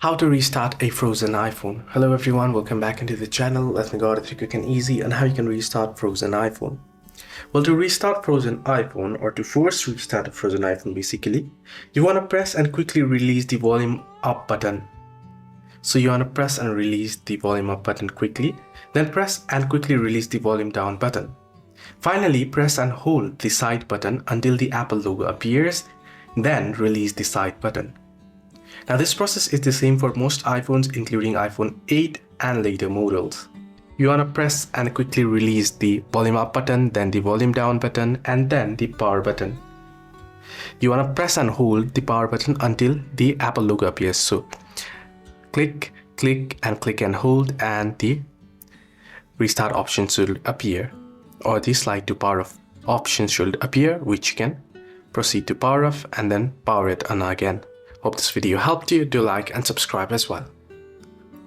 How to restart a frozen iPhone. Hello everyone, welcome back into the channel. Let me go over it quick and easy on how you can restart frozen iPhone. Well, to restart frozen iPhone or to force restart a frozen iPhone basically, you want to press and quickly release the volume up button. So you want to press and release the volume up button quickly, then press and quickly release the volume down button. Finally, press and hold the side button until the Apple logo appears, then release the side button. Now this process is the same for most iPhones including iPhone 8 and later models. You want to press and quickly release the volume up button, then the volume down button, and then the power button. You want to press and hold the power button until the Apple logo appears. So click, click and hold, and the restart option should appear, or the slide to power off option should appear, which you can proceed to power off and then power it on again. Hope this video helped you. Do like and subscribe as well.